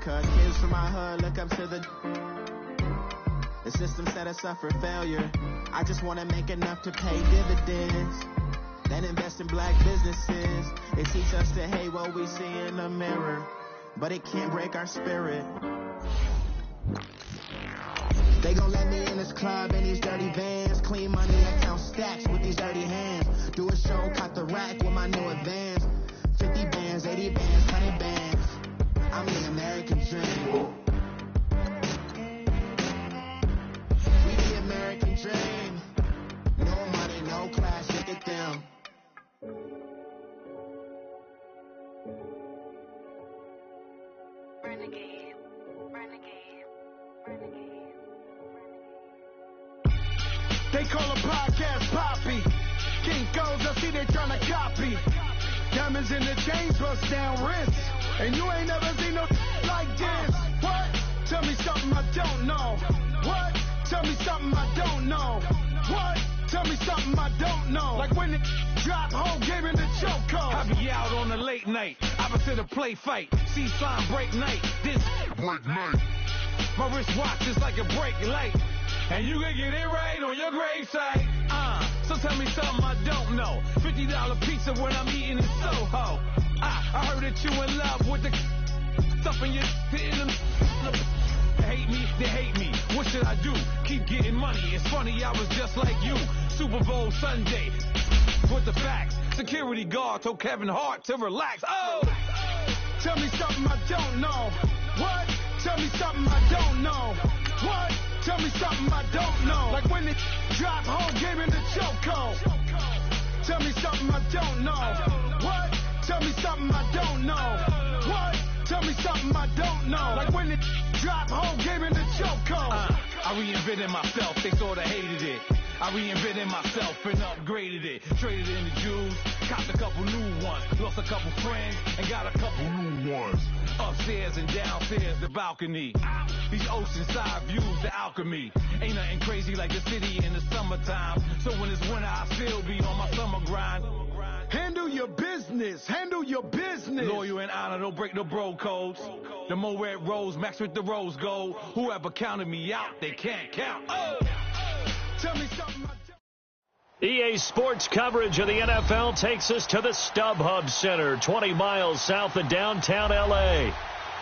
America. Kids from my hood look up to the system set us up for failure. I just want to make enough to pay dividends, then invest in black businesses. It teaches us to hate what we see in the mirror, but it can't break our spirit. They gon' let me in this club in these dirty vans. Clean money, I count stacks with these dirty hands. Do a show, cut the rack with my new advance. 50 bands, 80 bands, 100 bands. I'm the American dream. We the American dream. No money, no class, look at them. Renegade, renegade, renegade. They call a podcast Poppy. Kinkos, I see they tryna copy. Diamonds in the chains, bust down wrists. And you ain't never seen no like this. What? Tell me something I don't know. What? Tell me something I don't know. What? Tell me something I don't know. Like when it drop, whole game in the chokehold. I be out on a late night, opposite a play fight. See slime break night, this break night. My wristwatch is like a brake light. And you can get it right on your gravesite. So tell me something I don't know. $50 pizza when I'm eating in Soho. I heard that you in love with the stuff in your hitting them. They hate me, they hate me. What should I do? Keep getting money. It's funny, I was just like you. Super Bowl Sunday with the facts. Security guard told Kevin Hart to relax. Oh! Tell me something I don't know. What? Tell me something I don't know. What? Tell me something I don't know. Like when it drop, whole game in the chokehold. Tell me something I don't know. What? Tell me something I don't know. What? Tell me something I don't know. Like when it drop, whole game in the chokehold. I reinvented myself, they sorta hated it. I reinvented myself and upgraded it. Traded in the jewels, copped a couple new ones. Lost a couple friends and got a couple new ones. Upstairs and downstairs, the balcony. These oceanside views, the alchemy. Ain't nothing crazy like the city in the summertime. So when it's winter, I still be on my summer grind. Handle your business, handle your business. Loyal and honor, don't break no bro codes. The more red rose, max with the rose gold. Whoever counted me out, they can't count. Oh! Tell me something. EA Sports coverage of the NFL takes us to the StubHub Center, 20 miles south of downtown L.A.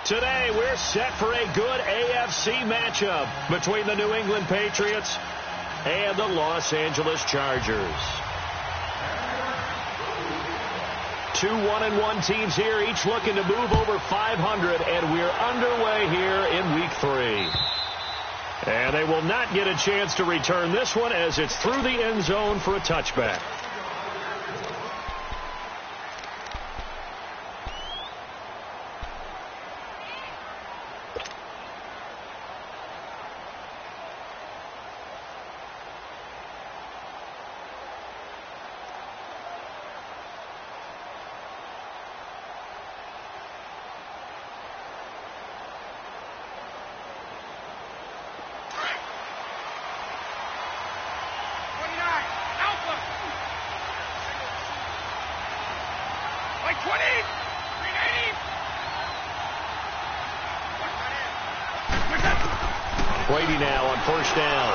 Today, we're set for a good AFC matchup between the New England Patriots and the Los Angeles Chargers. Two 1-1 teams here, each looking to move over 500, and we're underway here in Week 3. And they will not get a chance to return this one as it's through the end zone for a touchback. Brady now on first down.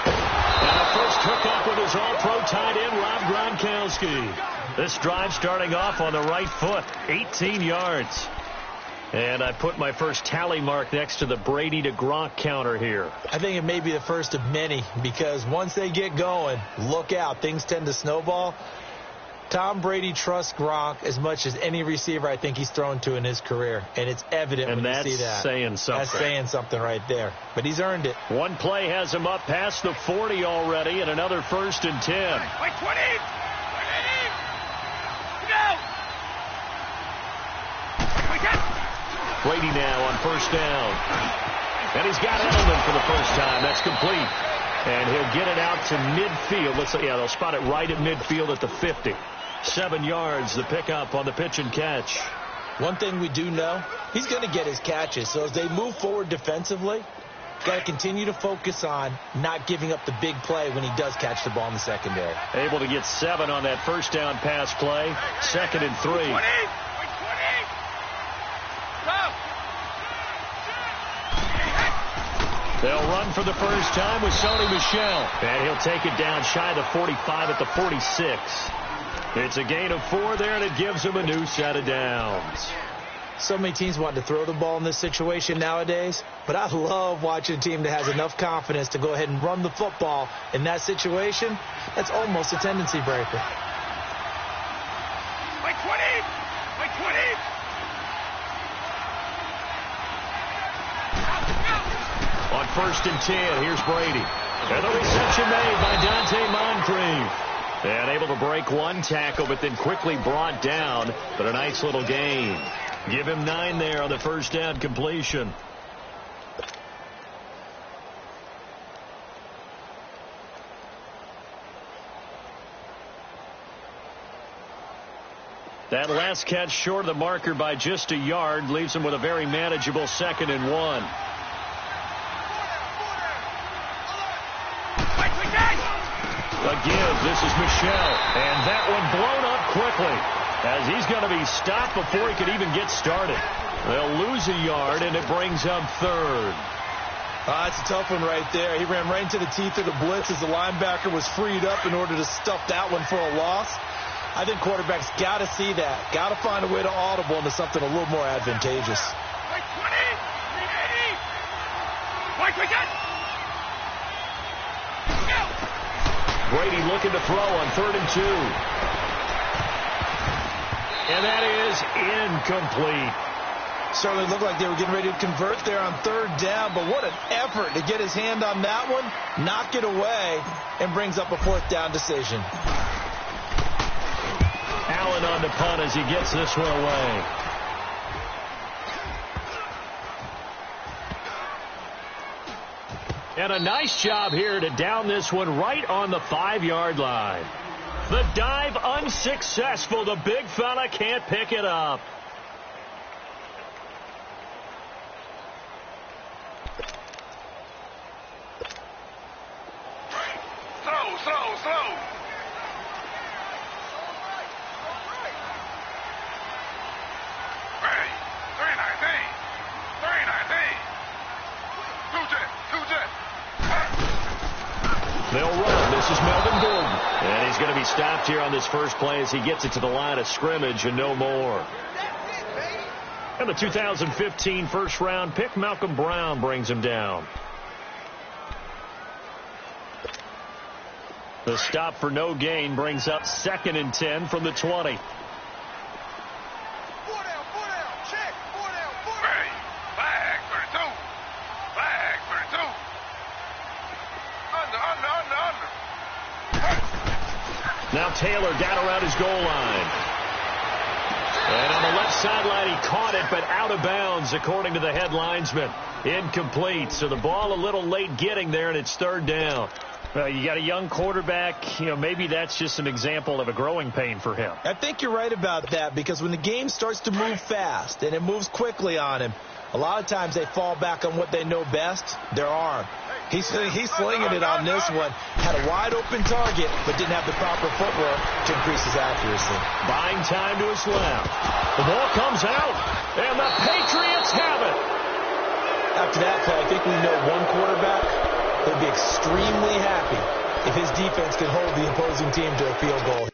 And a first hookup with his all-pro tight end, Rob Gronkowski. This drive starting off on the right foot, 18 yards. And I put my first tally mark next to the Brady to Gronk counter here. I think it may be the first of many, because once they get going, look out. Things tend to snowball. Tom Brady trusts Gronk as much as any receiver I think he's thrown to in his career. And it's evident when you see that. And that's saying something. That's saying something right there. But he's earned it. One play has him up past the 40 already, and another 1st and 10. Wait, 20! Brady now on first down. And he's got Edelman for the first time. That's complete. And he'll get it out to midfield. Looks like, yeah, they'll spot it right at midfield at the 50. 7 yards, the pickup on the pitch and catch. One thing we do know, he's going to get his catches. So as they move forward defensively, got to continue to focus on not giving up the big play when he does catch the ball in the secondary. Able to get 7 on that first down pass play. 2nd and 3. They'll run for the first time with Sony Michel. And he'll take it down shy of the 45 at the 46. It's a gain of 4 there, and it gives him a new set of downs. So many teams want to throw the ball in this situation nowadays, but I love watching a team that has enough confidence to go ahead and run the football in that situation. That's almost a tendency breaker. Like 20! Like 20! On 1st and 10, here's Brady. And the reception made by Dante Moncrief. And able to break one tackle, but then quickly brought down. But a nice little gain. Give him 9 there on the first down completion. That last catch short of the marker by just a yard leaves him with a very manageable 2nd and 1. Again, this is Michel, and that one blown up quickly as he's going to be stopped before he could even get started. They'll lose a yard, and it brings up 3rd. That's a tough one right there. He ran right into the teeth of the blitz as the linebacker was freed up in order to stuff that one for a loss. I think quarterbacks got to see that, got to find a way to audible into something a little more advantageous. Like 20! 380! Like we got! Brady looking to throw on 3rd and 2. And that is incomplete. Certainly looked like they were getting ready to convert there on 3rd down, but what an effort to get his hand on that one, knock it away, and brings up a 4th down decision. Allen on the punt as he gets this one away. And a nice job here to down this one right on the 5-yard line. The dive unsuccessful. The big fella can't pick it up. Slow. Hey, 319. They'll run. This is Melvin Gordon. And he's going to be stopped here on this first play as he gets it to the line of scrimmage and no more. And the 2015 first-round pick, Malcolm Brown, brings him down. The stop for no gain brings up 2nd and 10 from the 20. Now Taylor got around his goal line. And on the left sideline, he caught it, but out of bounds, according to the head linesman. Incomplete. So the ball a little late getting there, and it's 3rd down. You got a young quarterback. Maybe that's just an example of a growing pain for him. I think you're right about that, because when the game starts to move fast and it moves quickly on him, a lot of times they fall back on what they know best, their arm. He's slinging it on this one. Had a wide-open target, but didn't have the proper footwork to increase his accuracy. Buying time to his left. The ball comes out, and the Patriots have it. After that play, I think we know one quarterback will be extremely happy if his defense can hold the opposing team to a field goal.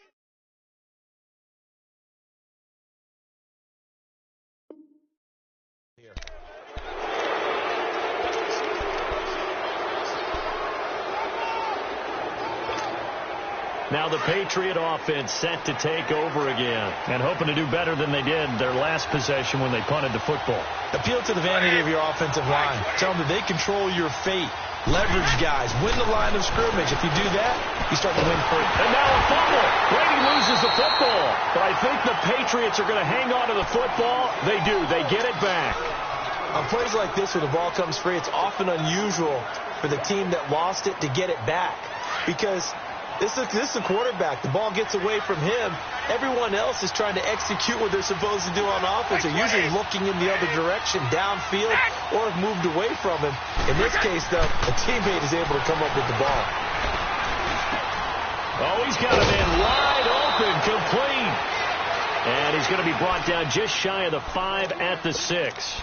Now the Patriot offense set to take over again and hoping to do better than they did their last possession when they punted the football. Appeal to the vanity of your offensive line. Tell them that they control your fate. Leverage guys. Win the line of scrimmage. If you do that, you start to win first. And now a fumble. Brady loses the football. But I think the Patriots are going to hang on to the football. They do. They get it back. On plays like this where the ball comes free, it's often unusual for the team that lost it to get it back. Because this is a quarterback. The ball gets away from him. Everyone else is trying to execute what they're supposed to do on offense. They're usually looking in the other direction, downfield, or have moved away from him. In this case, though, a teammate is able to come up with the ball. Oh, he's got a man wide open, complete. And he's going to be brought down just shy of the 5 at the 6.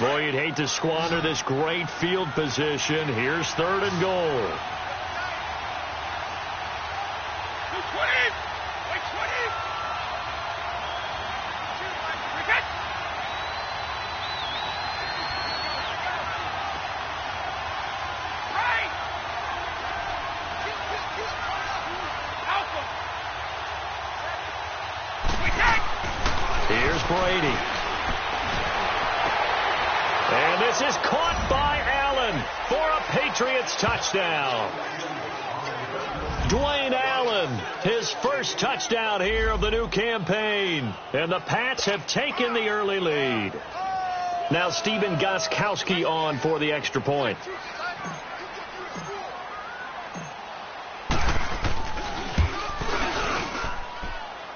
Boy, you'd hate to squander this great field position. Here's 3rd and goal. Here's Brady. And this is caught by Allen for a Patriots touchdown. Dwayne Allen, his first touchdown here of the new campaign. And the Pats have taken the early lead. Now Stephen Gostkowski on for the extra point.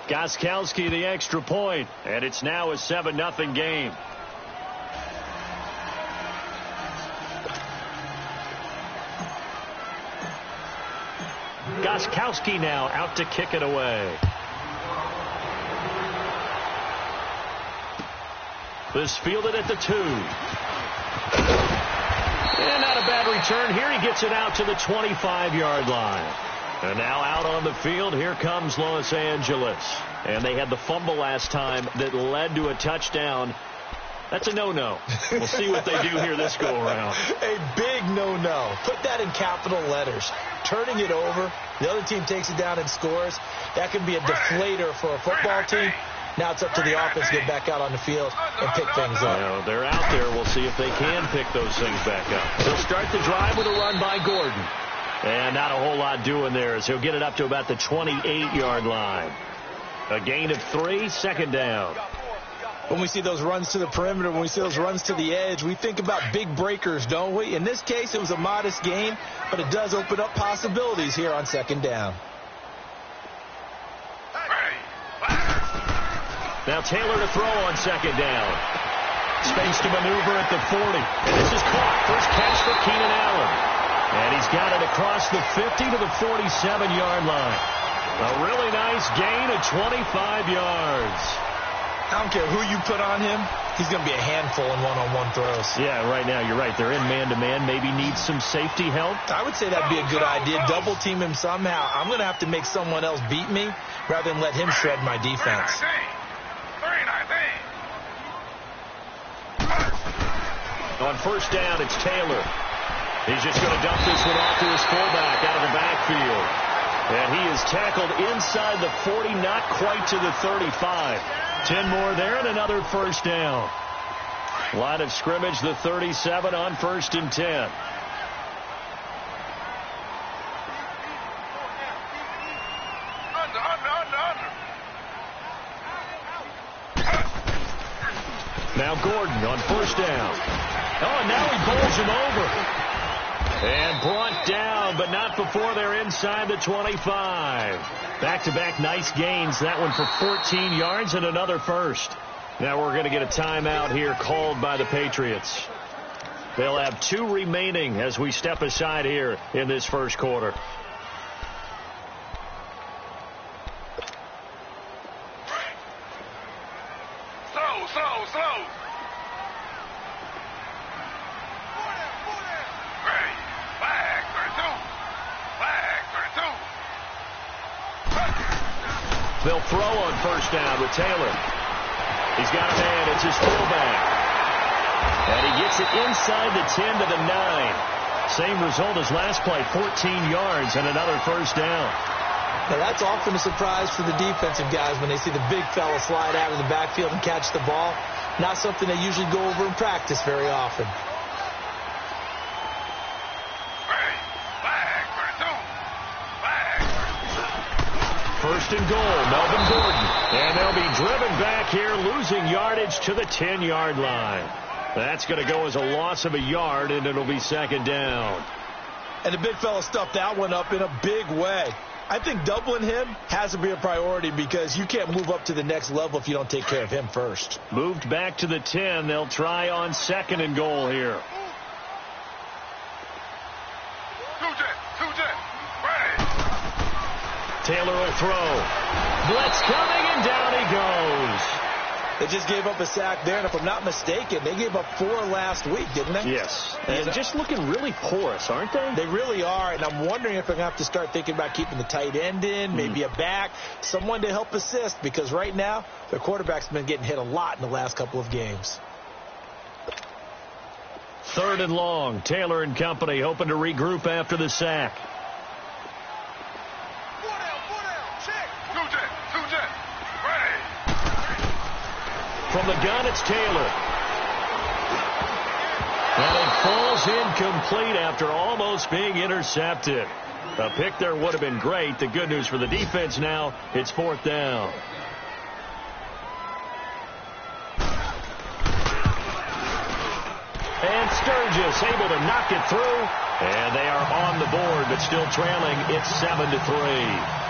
Gostkowski the extra point, and it's now a 7-0 game. Gostkowski now out to kick it away. This fielded at the 2. And not a bad return here. He gets it out to the 25-yard line. And now out on the field, here comes Los Angeles. And they had the fumble last time that led to a touchdown. That's a no-no. We'll see what they do here this go-around. A big no-no. Put that in capital letters. Turning it over, the other team takes it down and scores. That can be a deflator for a football team. Now it's up to the offense to get back out on the field and pick things up. Well, they're out there. We'll see if they can pick those things back up. They'll start the drive with a run by Gordon. And not a whole lot doing there as he'll get it up to about the 28-yard line. A gain of 3, 2nd down. When we see those runs to the perimeter, when we see those runs to the edge, we think about big breakers, don't we? In this case, it was a modest gain, but it does open up possibilities here on 2nd down. Now Taylor to throw on 2nd down. Space to maneuver at the 40. And this is caught. First catch for Keenan Allen. And he's got it across the 50 to the 47-yard line. A really nice gain of 25 yards. I don't care who you put on him. He's going to be a handful in one-on-one throws. Yeah, right now you're right. They're in man-to-man. Maybe needs some safety help. I would say that'd be a good idea. Double team him somehow. I'm going to have to make someone else beat me rather than let him shred my defense. On 1st down, it's Taylor. He's just going to dump this one off to his fullback out of the backfield. And he is tackled inside the 40, not quite to the 35. 10 more there and another 1st down. Line of scrimmage, the 37 on 1st and 10. Now Gordon on 1st down. Oh, and now he bowls him over. And brought down, but not before they're inside the 25. Back-to-back nice gains. That one for 14 yards and another 1st. Now we're going to get a timeout here called by the Patriots. They'll have 2 remaining as we step aside here in this 1st quarter. Slow. They'll throw on 1st down with Taylor. He's got a man. It's his fullback. And he gets it inside the 10 to the 9. Same result as last play, 14 yards and another 1st down. Now that's often a surprise for the defensive guys when they see the big fella slide out of the backfield and catch the ball. Not something they usually go over in practice very often. First and goal, Melvin Gordon. And they'll be driven back here, losing yardage to the 10-yard line. That's going to go as a loss of a yard, and it'll be 2nd down. And the big fella stuffed that one up in a big way. I think doubling him has to be a priority because you can't move up to the next level if you don't take care of him first. Moved back to the 10. They'll try on 2nd and goal here. Taylor will throw. Blitz coming, and down he goes. They just gave up a sack there, and if I'm not mistaken, they gave up 4 last week, didn't they? Yes. And just looking really porous, aren't they? They really are, and I'm wondering if they're going to have to start thinking about keeping the tight end in, maybe a back, someone to help assist, because right now, their quarterback's been getting hit a lot in the last couple of games. 3rd and long. Taylor and company hoping to regroup after the sack. From the gun, it's Taylor. And it falls incomplete after almost being intercepted. A pick there would have been great. The good news for the defense now, it's 4th down. And Sturgis able to knock it through. And they are on the board, but still trailing. It's 7-3.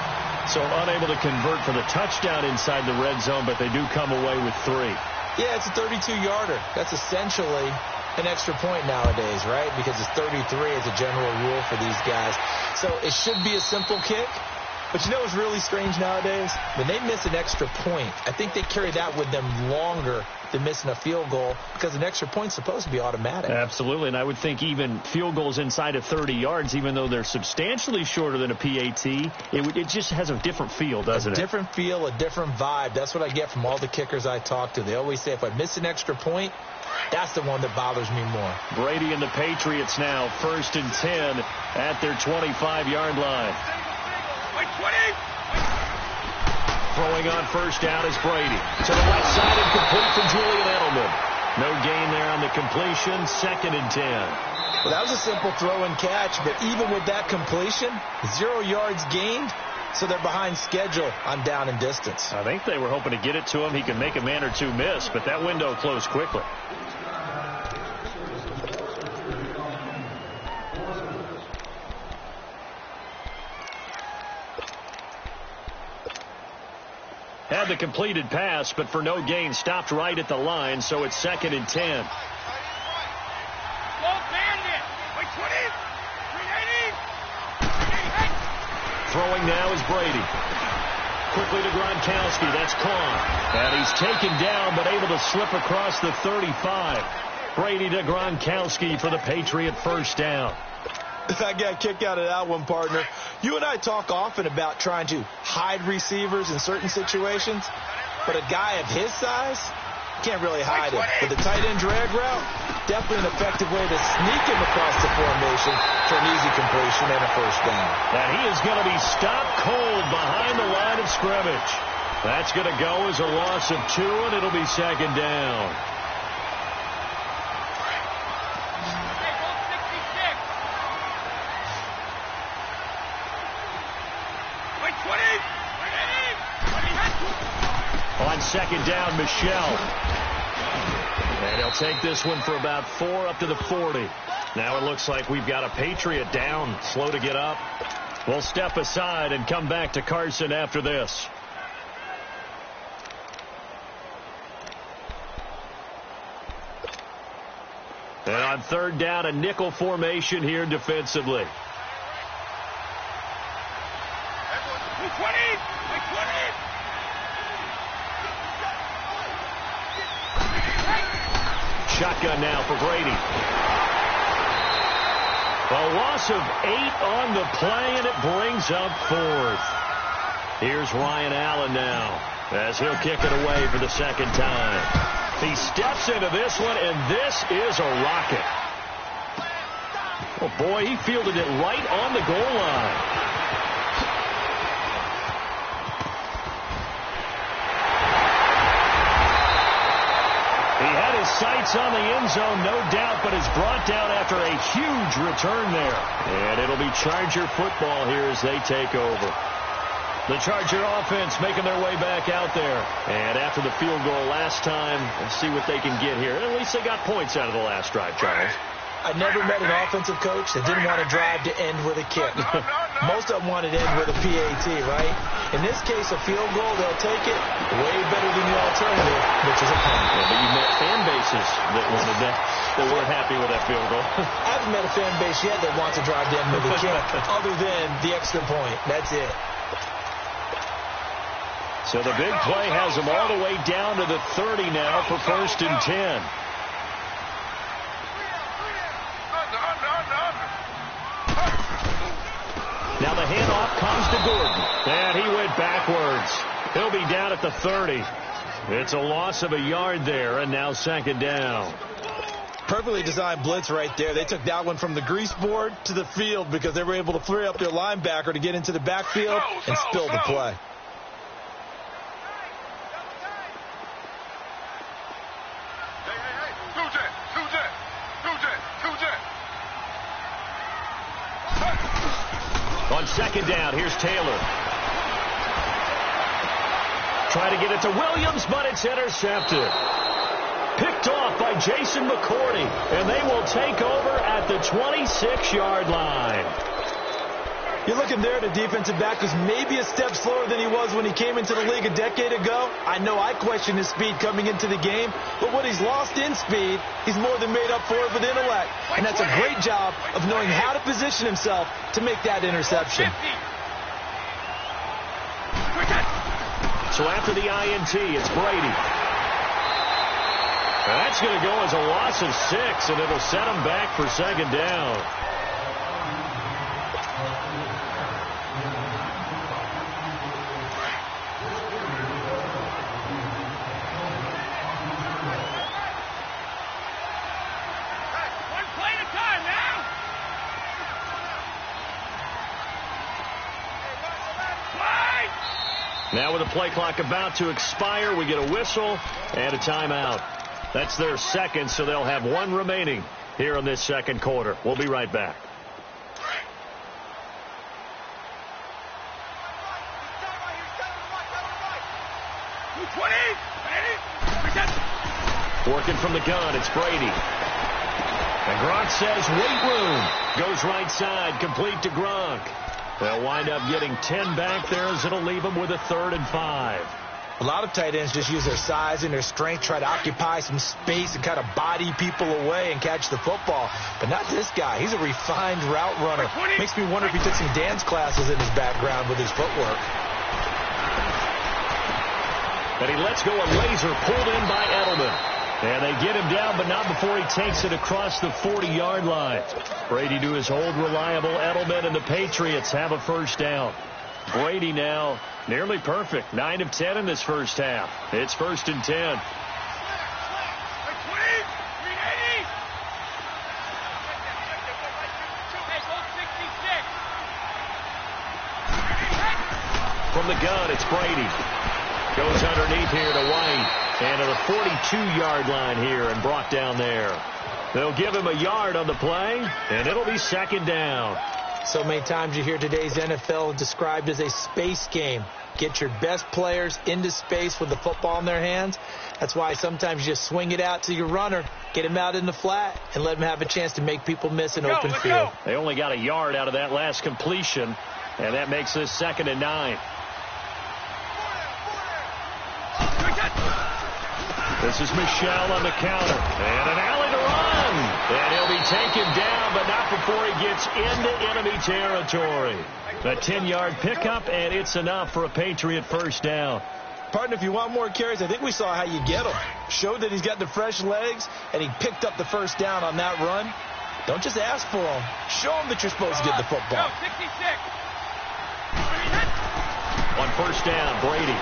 So unable to convert for the touchdown inside the red zone, but they do come away with 3. Yeah, it's a 32-yarder. That's essentially an extra point nowadays, right? Because it's 33 as a general rule for these guys. So it should be a simple kick. But you know what's really strange nowadays? When they miss an extra point, I think they carry that with them longer than missing a field goal, because an extra point's supposed to be automatic. Absolutely, and I would think even field goals inside of 30 yards, even though they're substantially shorter than a PAT, it just has a different feel, doesn't it? A different feel, a different vibe. That's what I get from all the kickers I talk to. They always say if I miss an extra point, that's the one that bothers me more. Brady and the Patriots now, 1st and 10 at their 25-yard line. Throwing on 1st down is Brady. To the left side and complete for Julian Edelman. No gain there on the completion. 2nd and 10. Well, that was a simple throw and catch, but even with that completion, 0 yards gained, so they're behind schedule on down and distance. I think they were hoping to get it to him. He could make a man or two miss, but that window closed quickly. Had the completed pass, but for no gain, stopped right at the line, so it's 2nd and 10. Throwing now is Brady. Quickly to Gronkowski. That's caught. And he's taken down, but able to slip across the 35. Brady to Gronkowski for the Patriot 1st down. I got kicked out of that one, partner. You and I talk often about trying to hide receivers in certain situations, but a guy of his size can't really hide him. But the tight end drag route, definitely an effective way to sneak him across the formation for an easy completion and a 1st down. And he is going to be stopped cold behind the line of scrimmage. That's going to go as a loss of 2, and it'll be 2nd down. On 2nd down, Michelle. And he'll take this one for about 4 up to the 40. Now it looks like we've got a Patriot down, slow to get up. We'll step aside and come back to Carson after this. And on 3rd down, a nickel formation here defensively. Shotgun now for Brady. A loss of 8 on the play, and it brings up 4th. Here's Ryan Allen now, as he'll kick it away for the 2nd time. He steps into this one, and this is a rocket. Oh, boy, he fielded it right on the goal line. Sights on the end zone, no doubt, but is brought down after a huge return there. And it'll be Charger football here as they take over. The Charger offense making their way back out there. And after the field goal last time, let's see what they can get here. At least they got points out of the last drive, Charles. I never met an offensive coach that didn't want to drive to end with a kick. Most of them wanted to end with a PAT, right? In this case, a field goal, they'll take it way better than the alternative, which is a punt. Yeah, but you've met fan bases that wanted that weren't happy with that field goal. I haven't met a fan base yet that wants to drive to end with a kick, other than the extra point. That's it. So So the big play has them all the way down to the 30 now for 1st and 10. Now the handoff comes to Gordon. And he went backwards. He'll be down at the 30. It's a loss of a yard there, and now 2nd down. Perfectly designed blitz right there. They took that one from the grease board to the field because they were able to free up their linebacker to get into the backfield and spill the play. On 2nd down, here's Taylor. Try to get it to Williams, but it's intercepted. Picked off by Jason McCourty, and they will take over at the 26-yard line. You're looking there at a defensive back who's maybe a step slower than he was when he came into the league a decade ago. I know I questioned his speed coming into the game, but what he's lost in speed, he's more than made up for it with intellect. And that's a great job of knowing how to position himself to make that interception. So after the INT, it's Brady. That's going to go as a loss of 6, and it'll set him back for 2nd down. Now with the play clock about to expire, we get a whistle and a timeout. That's their 2nd, so they'll have 1 remaining here in this 2nd quarter. We'll be right back. Working from the gun, it's Brady. And Gronk says, wait room. Goes right side, complete to Gronk. They'll wind up getting 10 back there as it'll leave them with a 3rd and 5. A lot of tight ends just use their size and their strength, try to occupy some space and kind of body people away and catch the football. But not this guy. He's a refined route runner. Makes me wonder if he took some dance classes in his background with his footwork. And he lets go a laser pulled in by Edelman. And they get him down, but not before he takes it across the 40-yard line. Brady to his old reliable Edelman, and the Patriots have a 1st down. Brady now nearly perfect. 9 of 10 in this 1st half. It's 1st and 10. From the gun, it's Brady. Goes underneath here to White. And at the 42-yard line here and brought down there. They'll give him a yard on the play, and it'll be 2nd down. So many times you hear today's NFL described as a space game. Get your best players into space with the football in their hands. That's why sometimes you just swing it out to your runner, get him out in the flat, and let him have a chance to make people miss an open field. They only got a yard out of that last completion, and that makes this 2nd and 9. This is Michel on the counter. And an alley to run. And he'll be taken down, but not before he gets into enemy territory. A 10-yard pickup, and it's enough for a Patriot 1st down. Partner, if you want more carries, I think we saw how you get him. Showed that he's got the fresh legs, and he picked up the 1st down on that run. Don't just ask for him. Show him that you're supposed to get the football. On 1st down, Brady.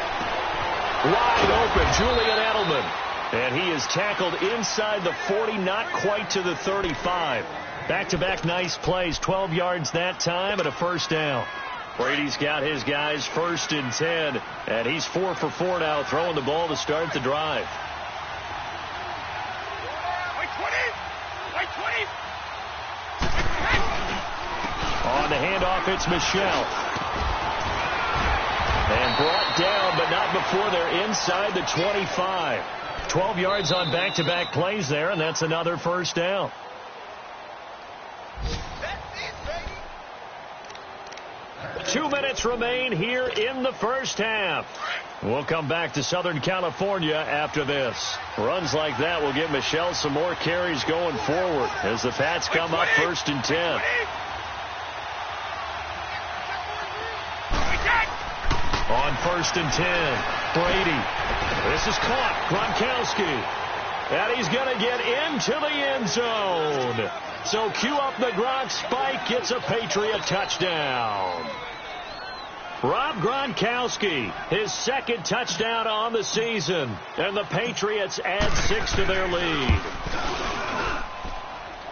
Wide open, Julian Edelman. And he is tackled inside the 40, not quite to the 35. Back-to-back nice plays, 12 yards that time and a 1st down. Brady's got his guys 1st and 10, and he's 4 for 4 now, throwing the ball to start the drive. On the handoff, it's Michel. And brought down, but not before they're inside the 25. 12 yards on back-to-back plays there, and that's another 1st down. Two minutes remain here in the 1st half. We'll come back to Southern California after this. Runs like that will get Michel some more carries going forward as the Pats come up 1st and 10. On 1st and 10. Brady. This is caught. Gronkowski. And he's going to get into the end zone. So cue up the Gronk spike. Gets a Patriot touchdown. Rob Gronkowski, his 2nd touchdown on the season. And the Patriots add 6 to their lead.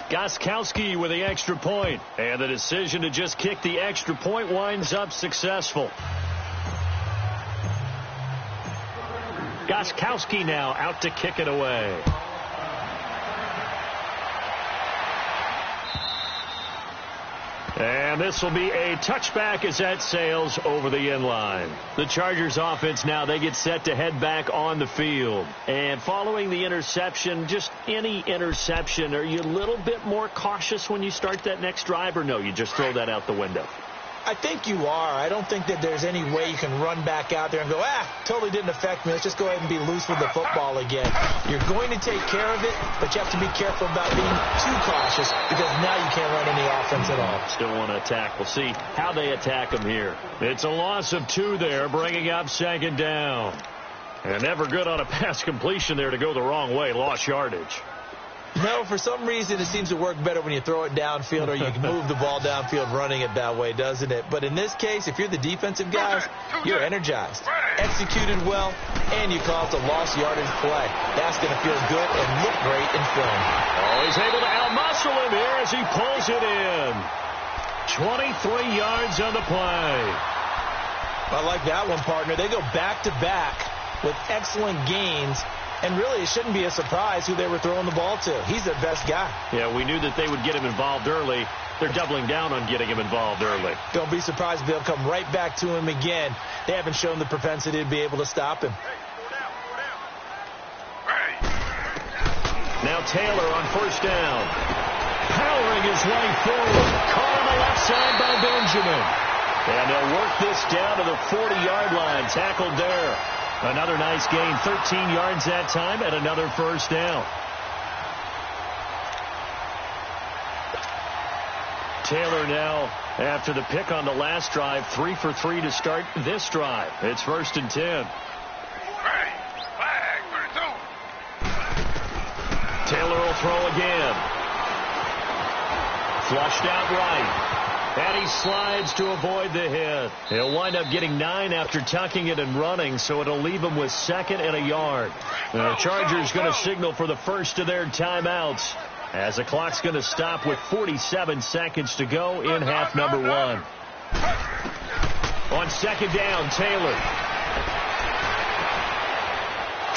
Gronkowski with the extra point. And the decision to just kick the extra point winds up successful. Gronkowski now out to kick it away. And this will be a touchback as that sails over the end line. The Chargers offense now, they get set to head back on the field. And following the interception, just any interception, are you a little bit more cautious when you start that next drive, or no, you just throw that out the window? I think you are. I don't think that there's any way you can run back out there and go, totally didn't affect me. Let's just go ahead and be loose with the football again. You're going to take care of it, but you have to be careful about being too cautious because now you can't run any offense at all. Still want to attack. We'll see how they attack them here. It's a loss of 2 there, bringing up 2nd down. And never good on a pass completion there to go the wrong way. Lost yardage. No, for some reason it seems to work better when you throw it downfield or you can move the ball downfield running it that way, doesn't it? But in this case, if you're the defensive guys, you're energized, executed well, and you caused a lost yardage play. That's going to feel good and look great in film. Oh, he's able to outmuscle him here as he pulls it in. 23 yards on the play. I like that one, partner. They go back-to-back with excellent gains. And really, it shouldn't be a surprise who they were throwing the ball to. He's their best guy. Yeah, we knew that they would get him involved early. They're doubling down on getting him involved early. Don't be surprised if they'll come right back to him again. They haven't shown the propensity to be able to stop him. Now Taylor on 1st down. Powering his way forward. Caught on the left side by Benjamin. And they'll work this down to the 40-yard line. Tackled there. Another nice gain, 13 yards that time, and another 1st down. Taylor now, after the pick on the last drive, 3 for 3 to start this drive. It's 1st and 10. Taylor will throw again. Flushed out right. And he slides to avoid the hit. He'll wind up getting 9 after tucking it and running, so it'll leave him with 2nd and a yard. The Chargers going to signal for the first of their timeouts as the clock's going to stop with 47 seconds to go in half number 1. On 2nd down, Taylor.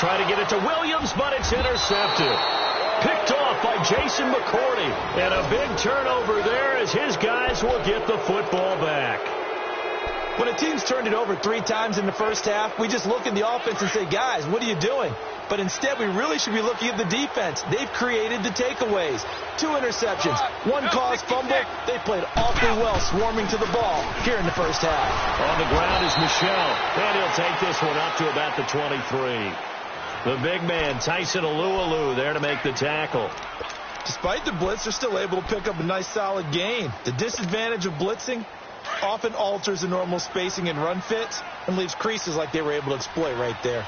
Try to get it to Williams, but it's intercepted. Picked off by Jason McCourty. And a big turnover there as his guys will get the football back. When a team's turned it over 3 times in the first half, we just look at the offense and say, guys, what are you doing? But instead, we really should be looking at the defense. They've created the takeaways. 2 interceptions, 1 caused fumble. They played awfully well swarming to the ball here in the first half. On the ground is Michel. And he'll take this one up to about the 23. The big man, Tyson Alualu, there to make the tackle. Despite the blitz, they're still able to pick up a nice, solid gain. The disadvantage of blitzing often alters the normal spacing and run fits and leaves creases like they were able to exploit right there.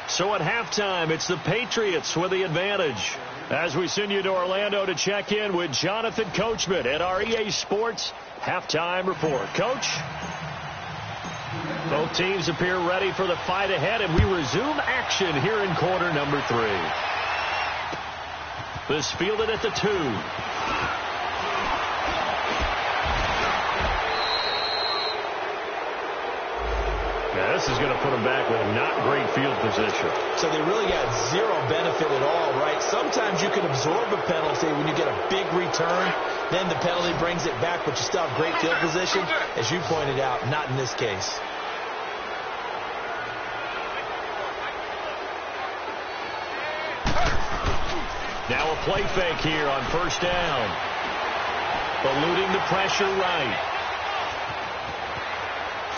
So at halftime, it's the Patriots with the advantage. As we send you to Orlando to check in with Jonathan Coachman at our EA Sports Halftime Report. Coach? Both teams appear ready for the fight ahead, and we resume action here in quarter number 3. This fielded at the 2. Now this is going to put them back with not great field position. So they really got 0 benefit at all, right? Sometimes you can absorb a penalty when you get a big return. Then the penalty brings it back, but you still have great field position. As you pointed out, not in this case. Now a play fake here on 1st down. Eluding the pressure right.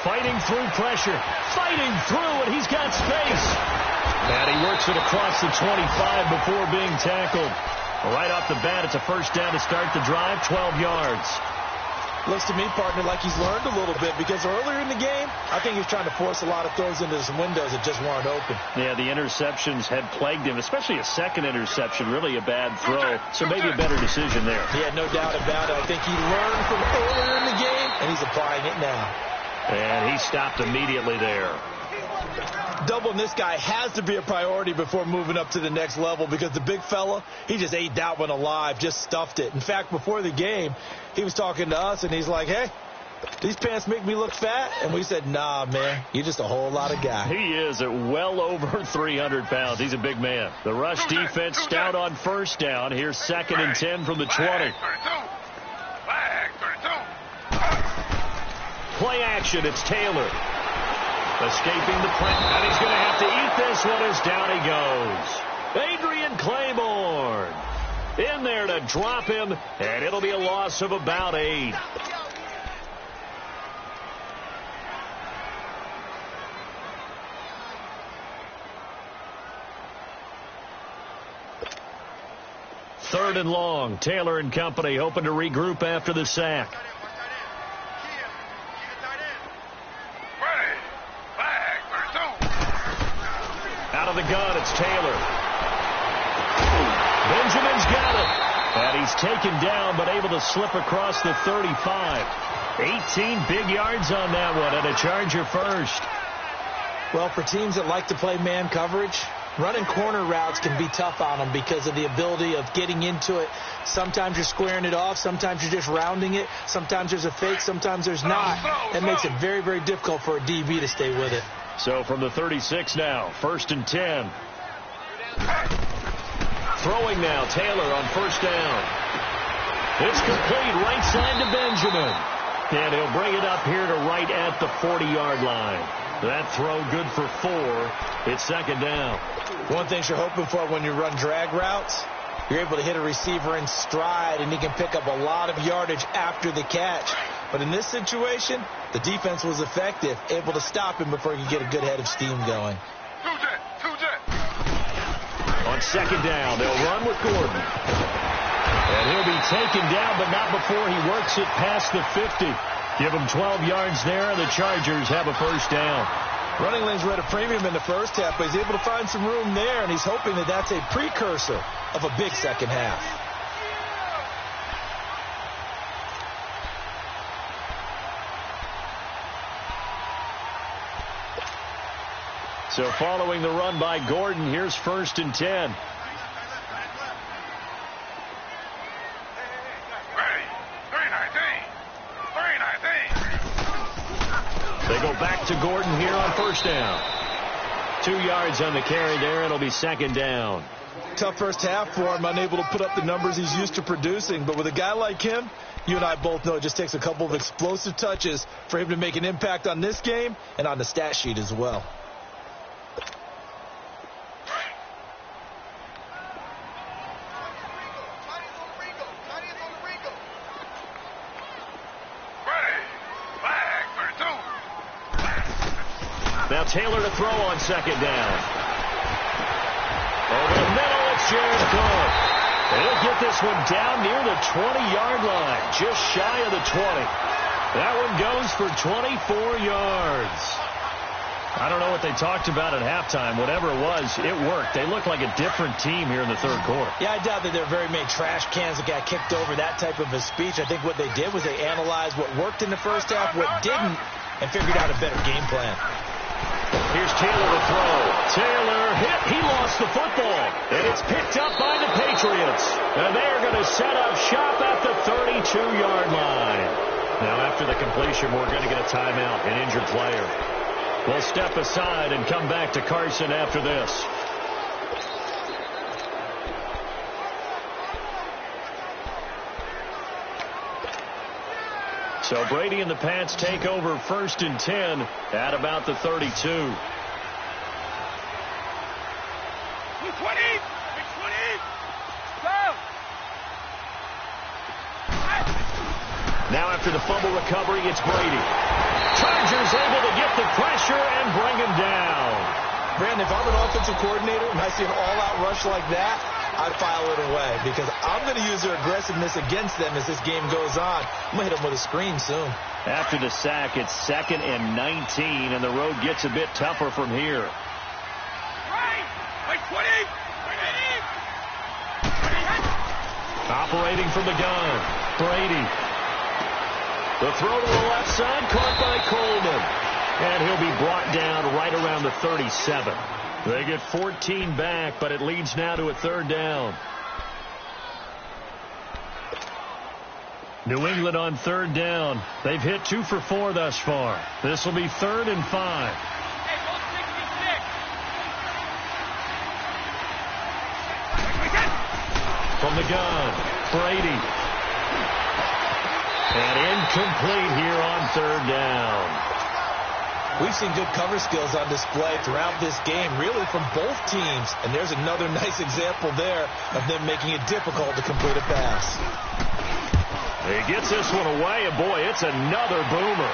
Fighting through pressure. Fighting through, and he's got space. And he works it across the 25 before being tackled. Right off the bat, it's a 1st down to start the drive, 12 yards. Looks to me, partner, like he's learned a little bit, because earlier in the game, I think he was trying to force a lot of throws into some windows that just weren't open. Yeah, the interceptions had plagued him, especially a second interception, really a bad throw. So maybe a better decision there. Yeah, no doubt about it. I think he learned from earlier in the game, and he's applying it now. And he stopped immediately there. Doubling this guy has to be a priority before moving up to the next level, because the big fella, he just ate that one alive, just stuffed it. In fact, before the game, he was talking to us, and he's like, hey, these pants make me look fat? And we said, nah, man, you're just a whole lot of guy. He is at well over 300 pounds. He's a big man. The rush defense stout on first down. Here's 2nd and 10 from the 20. Play action, it's Taylor. Escaping the print, and he's going to have to eat this one as down he goes. Adrian Claiborne in there to drop him, and it'll be a loss of about 8. Third and long. Taylor and company hoping to regroup after the sack. Out of the gun, it's Taylor. Benjamin's got it. And he's taken down, but able to slip across the 35. 18 big yards on that one, and a Charger first. Well, for teams that like to play man coverage, running corner routes can be tough on them because of the ability of getting into it. Sometimes you're squaring it off. Sometimes you're just rounding it. Sometimes there's a fake. Sometimes there's not. That makes it very, very difficult for a DB to stay with it. So from the 36 now, 1st and 10. Throwing now, Taylor on first down. It's complete, right side to Benjamin. And he'll bring it up here to right at the 40-yard line. That throw good for 4. It's 2nd down. One thing you're hoping for when you run drag routes, you're able to hit a receiver in stride, and he can pick up a lot of yardage after the catch. But in this situation, the defense was effective, able to stop him before he could get a good head of steam going. On 2nd down, they'll run with Gordon. And he'll be taken down, but not before he works it past the 50. Give him 12 yards there, and the Chargers have a first down. Running lanes were at a premium in the first half, but he's able to find some room there, and he's hoping that that's a precursor of a big second half. So following the run by Gordon, here's 1st and 10. They go back to Gordon here on first down. 2 yards on the carry there. It'll be 2nd down. Tough first half for him, unable to put up the numbers he's used to producing. But with a guy like him, you and I both know it just takes a couple of explosive touches for him to make an impact on this game and on the stat sheet as well. Now Taylor to throw on 2nd down. Over the middle, it's Jared Cook. He'll get this one down near the 20-yard line, just shy of the 20. That one goes for 24 yards. I don't know what they talked about at halftime. Whatever it was, it worked. They look like a different team here in the 3rd quarter. Yeah, I doubt that there are very many trash cans that got kicked over, that type of a speech. I think what they did was they analyzed what worked in the first half, what didn't, and figured out a better game plan. Here's Taylor to throw. Taylor hit. He lost the football. And it's picked up by the Patriots. And they're going to set up shop at the 32-yard line. Now, after the completion, we're going to get a timeout, an injured player. We'll step aside and come back to Carson after this. So Brady and the Pats take over 1st and 10 at about the 32. Now after the fumble recovery, it's Brady. Chargers able to get the pressure and bring him down. Brandon, if I'm an offensive coordinator and I see an all-out rush like that, I file it away because I'm going to use their aggressiveness against them as this game goes on. I'm going to hit them with a screen soon. After the sack, it's 2nd and 19, and the road gets a bit tougher from here. Operating from the gun, Brady. The throw to the left side, caught by Coleman. And he'll be brought down right around the 37. They get 14 back, but it leads now to a 3rd down. New England on 3rd down. They've hit 2 for 4 thus far. This will be 3rd and 5. From the gun, Brady. And incomplete here on 3rd down. We've seen good cover skills on display throughout this game, really from both teams. And there's another nice example there of them making it difficult to complete a pass. He gets this one away, and boy, it's another boomer.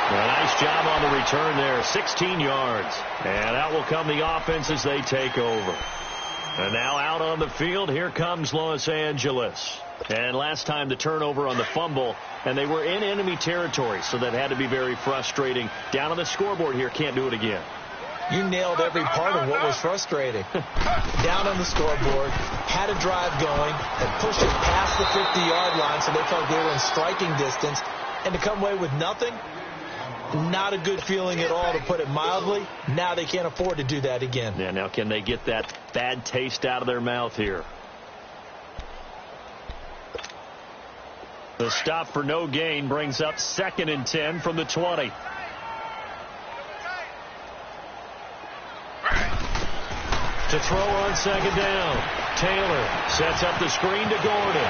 A nice job on the return there, 16 yards. And out will come the offense as they take over. And now out on the field, here comes Los Angeles. And last time the turnover on the fumble, and they were in enemy territory, so that had to be very frustrating. Down on the scoreboard here, can't do it again. You nailed every part of what was frustrating. Down on the scoreboard, had a drive going, and pushed it past the 50-yard line so they felt they were in striking distance, and to come away with nothing, not a good feeling at all, to put it mildly. Now they can't afford to do that again. Yeah, now can they get that bad taste out of their mouth here? The stop for no gain brings up 2nd and 10 from the 20. To throw on 2nd down. Taylor sets up the screen to Gordon.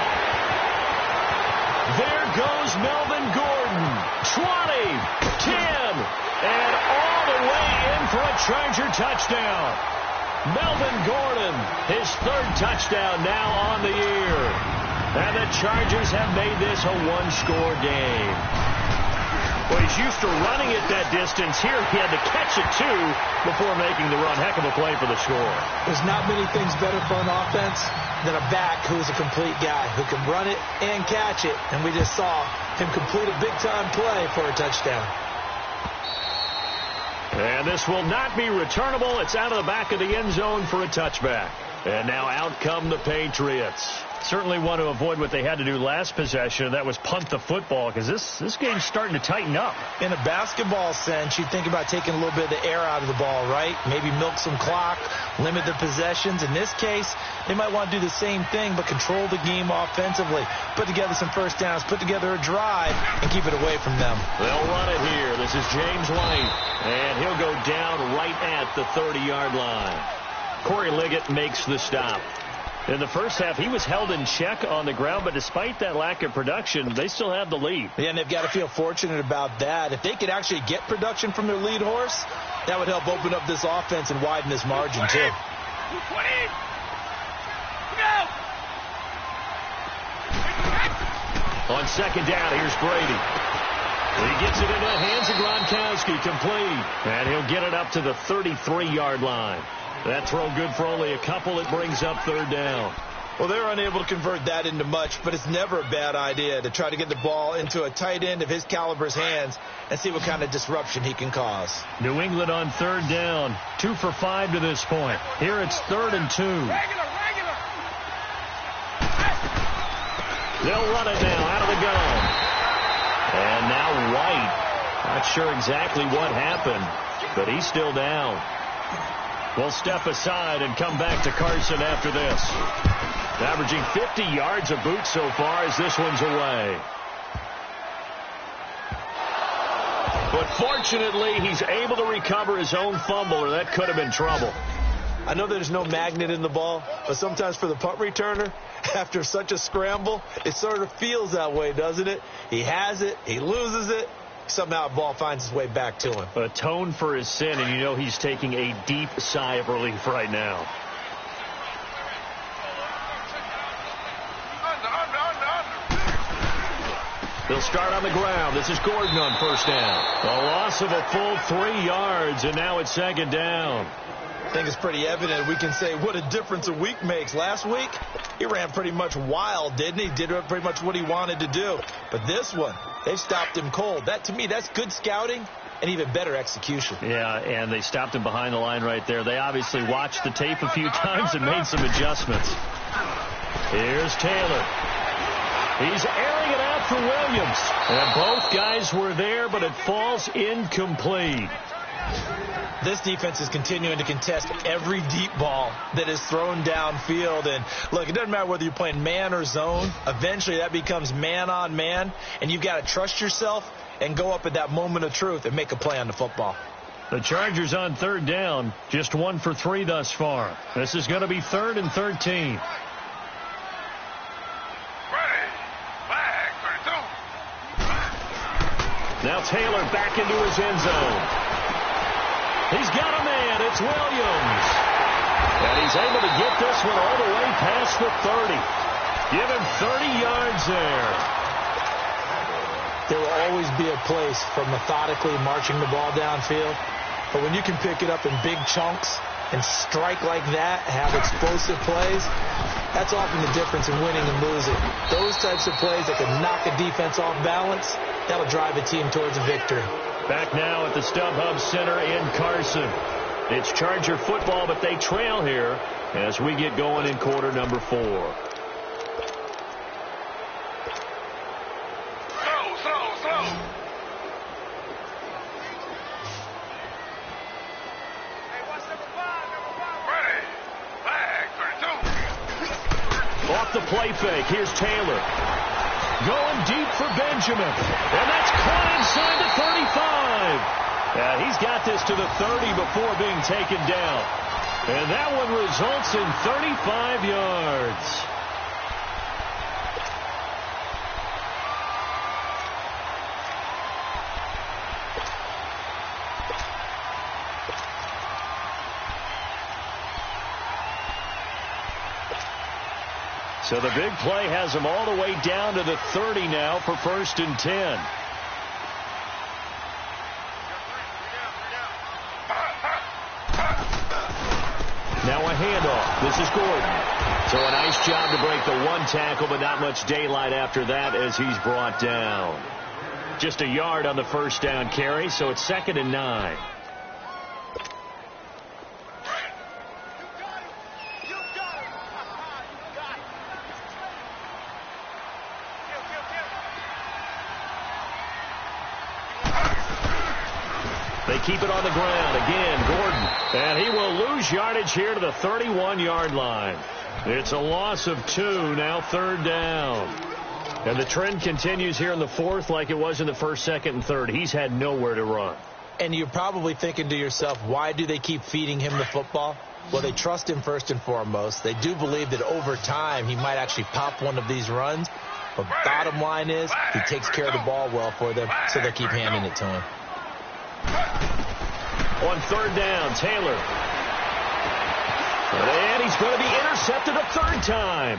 There goes Melvin Gordon. 20, 10, and all the way in for a Charger touchdown. Melvin Gordon, his 3rd touchdown now on the year. And the Chargers have made this a one-score game. Well, he's used to running it that distance. Here he had to catch it, too, before making the run. Heck of a play for the score. There's not many things better for an offense than a back who's a complete guy who can run it and catch it. And we just saw him complete a big-time play for a touchdown. And this will not be returnable. It's out of the back of the end zone for a touchback. And now out come the Patriots. Certainly want to avoid what they had to do last possession. That was punt the football, because this game's starting to tighten up. In a basketball sense, you think about taking a little bit of the air out of the ball, right? Maybe milk some clock, limit the possessions. In this case, they might want to do the same thing, but control the game offensively. Put together some first downs, put together a drive, and keep it away from them. They'll run it here. This is James White, and he'll go down right at the 30-yard line. Corey Liggett makes the stop. In the first half, he was held in check on the ground, but despite that lack of production, they still have the lead. Yeah, and they've got to feel fortunate about that. If they could actually get production from their lead horse, that would help open up this offense and widen this margin, too. On 2nd down, here's Brady. He gets it into the hands of Gronkowski, complete. And he'll get it up to the 33-yard line. That throw good for only a couple. It brings up 3rd down. Well, they're unable to convert that into much, but it's never a bad idea to try to get the ball into a tight end of his caliber's hands and see what kind of disruption he can cause. New England on 3rd down. 2 for 5 to this point. Here it's 3rd and 2. They'll run it now out of the gun. And now White. Not sure exactly what happened, but he's still down. We'll step aside and come back to Carson after this. Averaging 50 yards of boot so far as this one's away. But fortunately, he's able to recover his own fumble, or that could have been trouble. I know there's no magnet in the ball, but sometimes for the punt returner, after such a scramble, it sort of feels that way, doesn't it? He has it, he loses it. Somehow the ball finds its way back to him. Atone for his sin, and you know he's taking a deep sigh of relief right now. They'll start on the ground. This is Gordon on first down. A loss of a full 3 yards, and now it's second down. I think it's pretty evident. We can say what a difference a week makes. Last week, he ran pretty much wild, didn't he? Did pretty much what he wanted to do. But this one, they stopped him cold. That, to me, that's good scouting and even better execution. Yeah, and they stopped him behind the line right there. They obviously watched the tape a few times and made some adjustments. Here's Taylor. He's airing it out for Williams. And both guys were there, but it falls incomplete. This defense is continuing to contest every deep ball that is thrown downfield. And, look, it doesn't matter whether you're playing man or zone. Eventually that becomes man on man, and you've got to trust yourself and go up at that moment of truth and make a play on the football. The Chargers on third down, just 1 for 3 thus far. This is going to be 3rd and 13. Now Taylor back into his end zone. He's got a man. It's Williams. And he's able to get this one all the way past the 30. Give him 30 yards there. There will always be a place for methodically marching the ball downfield. But when you can pick it up in big chunks and strike like that, have explosive plays, that's often the difference in winning and losing. Those types of plays that can knock a defense off balance, that'll drive a team towards a victory. Back now at the StubHub Center in Carson. It's Charger football, but they trail here as we get going in quarter number 4. Off the play fake, here's Taylor. Going deep for Benjamin. And that's caught inside the 35. He's got this to the 30 before being taken down. And that one results in 35 yards. So the big play has him all the way down to the 30 now for 1st and 10. Now a handoff. This is Gordon. So a nice job to break the 1 tackle, but not much daylight after that as he's brought down. Just a yard on the first down carry, so it's 2nd and 9. They keep it on the ground. Again, Gordon. And he will lose yardage here to the 31-yard line. It's a loss of 2, now 3rd down. And the trend continues here in the 4th like it was in the 1st, 2nd, and 3rd. He's had nowhere to run. And you're probably thinking to yourself, why do they keep feeding him the football? Well, they trust him first and foremost. They do believe that over time he might actually pop one of these runs. But bottom line is he takes care of the ball well for them, so they'll keep handing it to him. On 3rd down, Taylor. And he's going to be intercepted a 3rd time.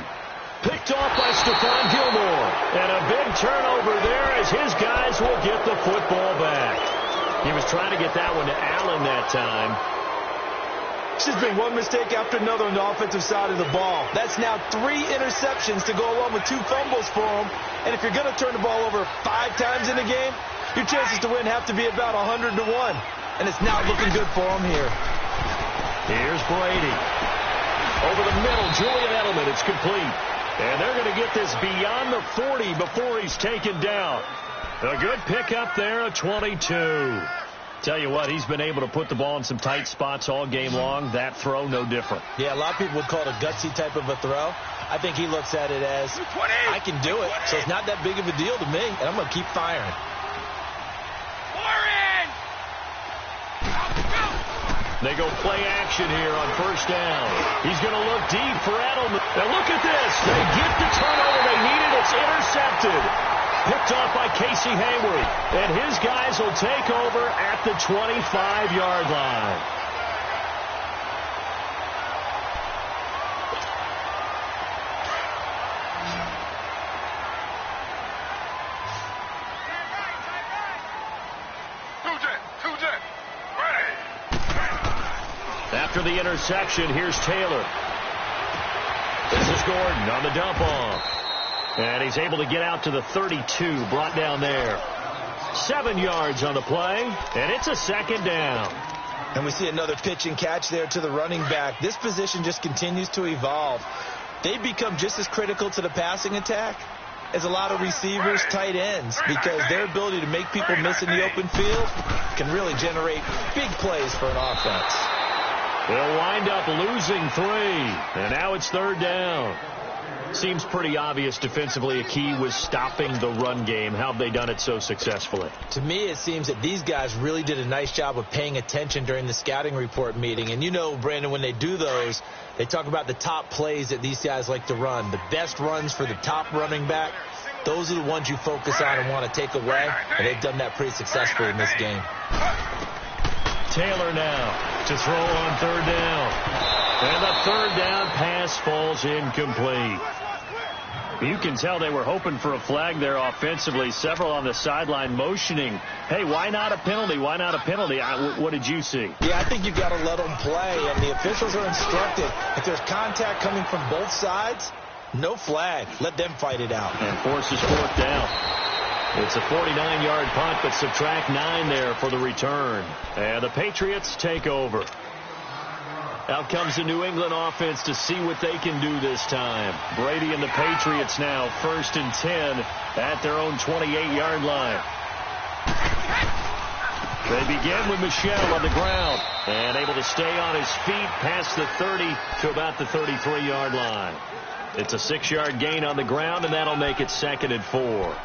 Picked off by Stephon Gilmore. And a big turnover there as his guys will get the football back. He was trying to get that one to Allen that time. It's just been one mistake after another on the offensive side of the ball. That's now 3 interceptions to go along with 2 fumbles for him. And if you're going to turn the ball over 5 times in a game, your chances to win have to be about 100 to 1. And it's not looking good for him here. Here's Brady. Over the middle, Julian Edelman. It's complete. And they're going to get this beyond the 40 before he's taken down. A good pickup there, a 22. Tell you what, he's been able to put the ball in some tight spots all game long. That throw, no different. Yeah, a lot of people would call it a gutsy type of a throw. I think he looks at it as, I can do it, so it's not that big of a deal to me, and I'm going to keep firing. They go play action here on 1st down. He's going to look deep for Edelman. Now look at this. They get the turnover they needed. It's intercepted. Picked off by Casey Hayward. And his guys will take over at the 25-yard line. after the interception. Here's Taylor. This is Gordon on the dump off. And he's able to get out to the 32, brought down there. 7 yards on the play, and it's a second down. And we see another pitch and catch there to the running back. This position just continues to evolve. They become just as critical to the passing attack as a lot of receivers, tight ends, because their ability to make people miss in the open field can really generate big plays for an offense. They'll wind up losing 3, and now it's third down. Seems pretty obvious defensively a key was stopping the run game. How have they done it so successfully? To me, it seems that these guys really did a nice job of paying attention during the scouting report meeting. And you know, Brandon, when they do those, they talk about the top plays that these guys like to run. The best runs for the top running back, those are the ones you focus on and want to take away. And they've done that pretty successfully in this game. Taylor now to throw on third down. And the third down pass falls incomplete. You can tell they were hoping for a flag there offensively. Several on the sideline motioning, hey, why not a penalty? Why not a penalty? What did you see? Yeah, I think you've got to let them play, and the officials are instructed. If there's contact coming from both sides, no flag. Let them fight it out. And forces fourth down. It's a 49-yard punt, but subtract 9 there for the return. And the Patriots take over. Out comes the New England offense to see what they can do this time. Brady and the Patriots now 1st and 10 at their own 28-yard line. They begin with Michel on the ground and able to stay on his feet past the 30 to about the 33-yard line. It's a 6-yard gain on the ground, and that'll make it 2nd and 4.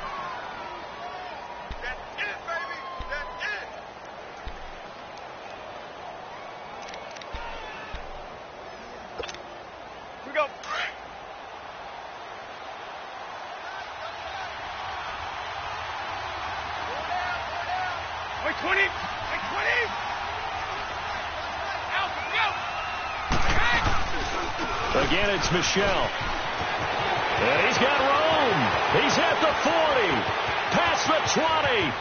Again, it's Michel. And he's got room. He's at the 40. Past the 20.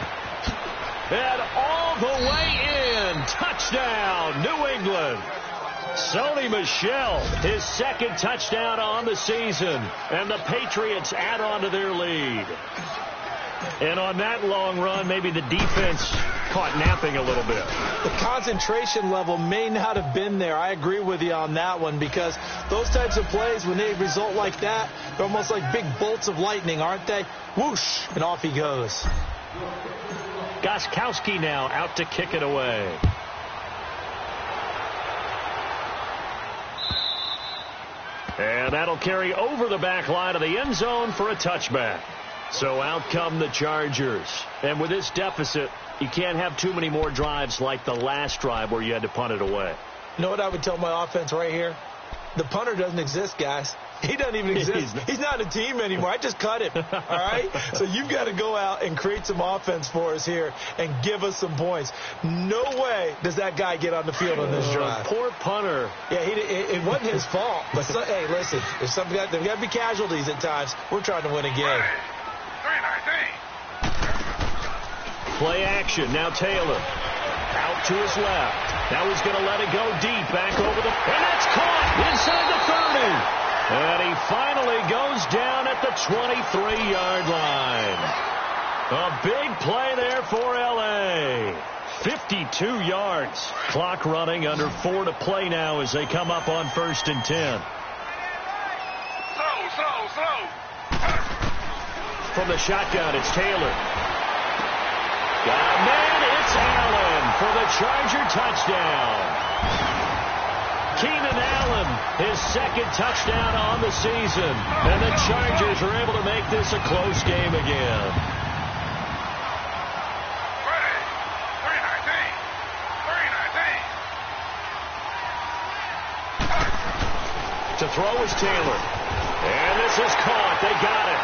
And all the way in. Touchdown, New England. Sony Michel, his 2nd touchdown on the season. And the Patriots add on to their lead. And on that long run, maybe the defense caught napping a little bit. The concentration level may not have been there. I agree with you on that one, because those types of plays, when they result like that, they're almost like big bolts of lightning, aren't they? Whoosh, and off he goes. Gostkowski now out to kick it away. And that'll carry over the back line of the end zone for a touchback. So out come the Chargers. And with this deficit, you can't have too many more drives like the last drive where you had to punt it away. You know what I would tell my offense right here? The punter doesn't exist, guys. He doesn't even exist. He's not a team anymore. I just cut him. All right? So you've got to go out and create some offense for us here and give us some points. No way does that guy get on the field on this drive. Poor punter. Yeah, it wasn't his fault. But, hey, listen, there's got to be casualties at times. We're trying to win a game. Play action. Now Taylor. Out to his left. Now he's going to let it go deep. Back over the... And that's caught inside the 30. And he finally goes down at the 23-yard line. A big play there for L.A. 52 yards. Clock running, under 4 to play now as they come up on 1st and 10. Slow. From the shotgun, it's Taylor. Got a man, it's Allen for the Charger touchdown. Keenan Allen, his 2nd touchdown on the season. And the Chargers are able to make this a close game again. To throw is Taylor. And this is caught. They got it.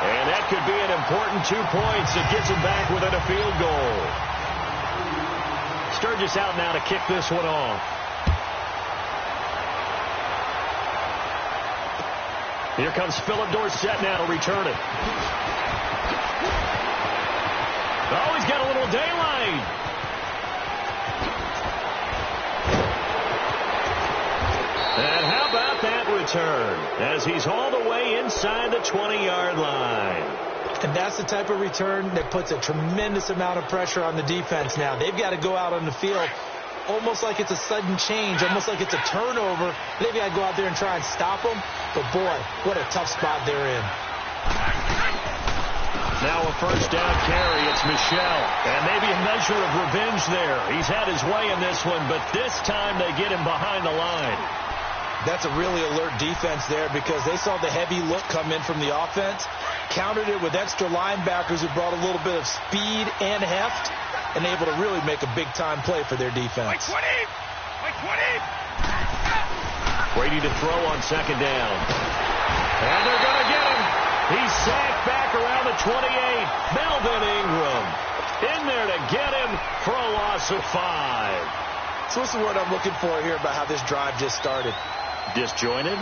And that could be an important 2 points that gets them back within a field goal. Sturgis out now to kick this one off. Here comes Philip Dorsett now to return it. Oh, he's got a little daylight. return as he's all the way inside the 20-yard line. And that's the type of return that puts a tremendous amount of pressure on the defense now. They've got to go out on the field almost like it's a sudden change, almost like it's a turnover. They've got to go out there and try and stop them. But, boy, what a tough spot they're in. Now a first down carry. It's Michel. And maybe a measure of revenge there. He's had his way in this one, but this time they get him behind the line. That's a really alert defense there because they saw the heavy look come in from the offense, countered it with extra linebackers who brought a little bit of speed and heft, and able to really make a big-time play for their defense. Brady to throw on second down. And they're going to get him. He's sacked back around the 28. Melvin Ingram in there to get him for a loss of 5. So this is what I'm looking for here about how this drive just started. Disjointed?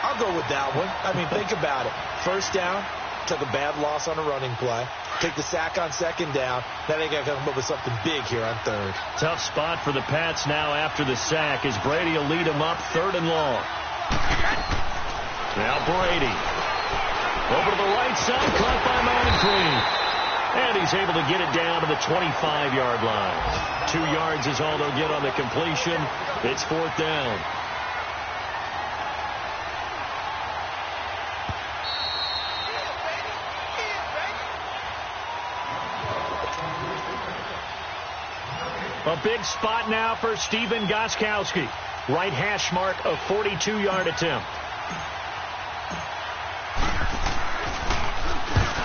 I'll go with that one. I mean, think about it. First down, took a bad loss on a running play. Take the sack on second down. Now they got to come up with something big here on third. Tough spot for the Pats now after the sack as Brady will lead them up 3rd and long. Now Brady. Over to the right side, caught by Moncrief. And he's able to get it down to the 25-yard line. 2 yards is all they'll get on the completion. It's 4th down. A big spot now for Stephen Gostkowski. Right hash mark, a 42-yard attempt.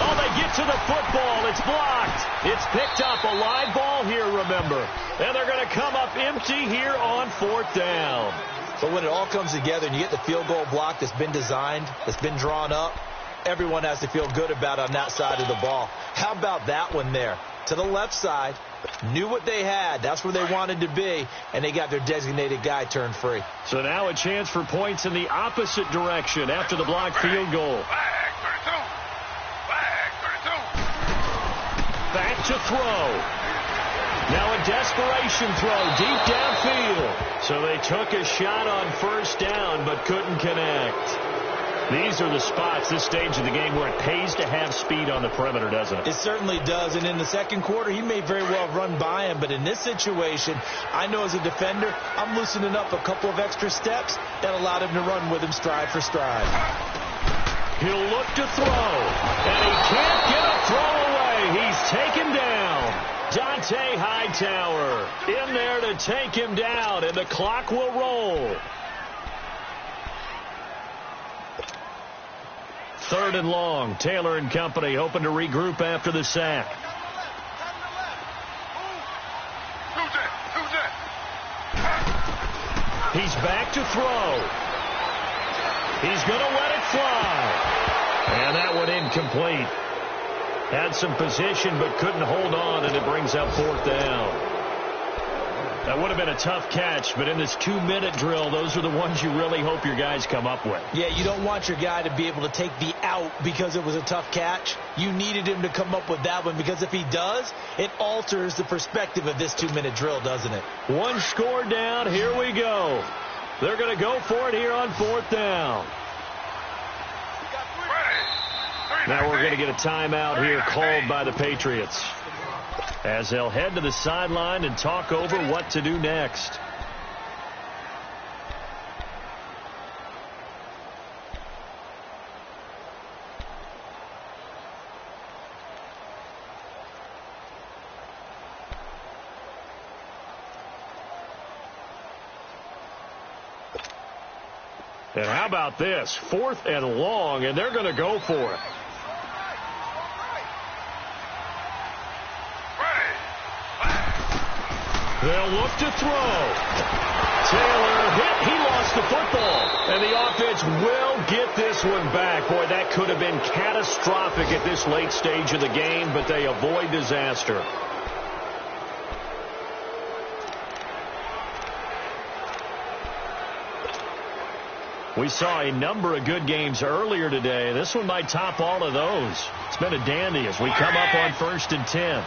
Oh, they get to the football. It's blocked. It's picked up. A live ball here, remember. And they're going to come up empty here on 4th down. But when it all comes together and you get the field goal block that's been designed, that's been drawn up, everyone has to feel good about on that side of the ball. How about that one there? To the left side, knew what they had. That's where they wanted to be, and they got their designated guy turned free. So now a chance for points in the opposite direction after the blocked field goal. Back to throw. Now a desperation throw deep downfield. So they took a shot on first down but couldn't connect. These are the spots, this stage of the game, where it pays to have speed on the perimeter, doesn't it? It certainly does. And in the second quarter, he may very well run by him. But in this situation, I know as a defender, I'm loosening up a couple of extra steps that allowed him to run with him stride for stride. He'll look to throw. And he can't get a throw away. He's taken down. Dante Hightower in there to take him down, and the clock will roll. 3rd and long. Taylor and company hoping to regroup after the sack. He's back to throw. He's going to let it fly. And that one incomplete. Had some position but couldn't hold on, and it brings up 4th down. That would have been a tough catch, but in this 2-minute drill, those are the ones you really hope your guys come up with. Yeah, you don't want your guy to be able to take the out because it was a tough catch. You needed him to come up with that one because if he does, it alters the perspective of this 2-minute drill, doesn't it? One score down. Here we go. They're going to go for it here on 4th down. Now we're going to get a timeout here called by the Patriots as they'll head to the sideline and talk over what to do next. And how about this? 4th and long, and they're going to go for it. They'll look to throw. Taylor hit. He lost the football. And the offense will get this one back. Boy, that could have been catastrophic at this late stage of the game, but they avoid disaster. We saw a number of good games earlier today. This one might top all of those. It's been a dandy as we come up on 1st and 10.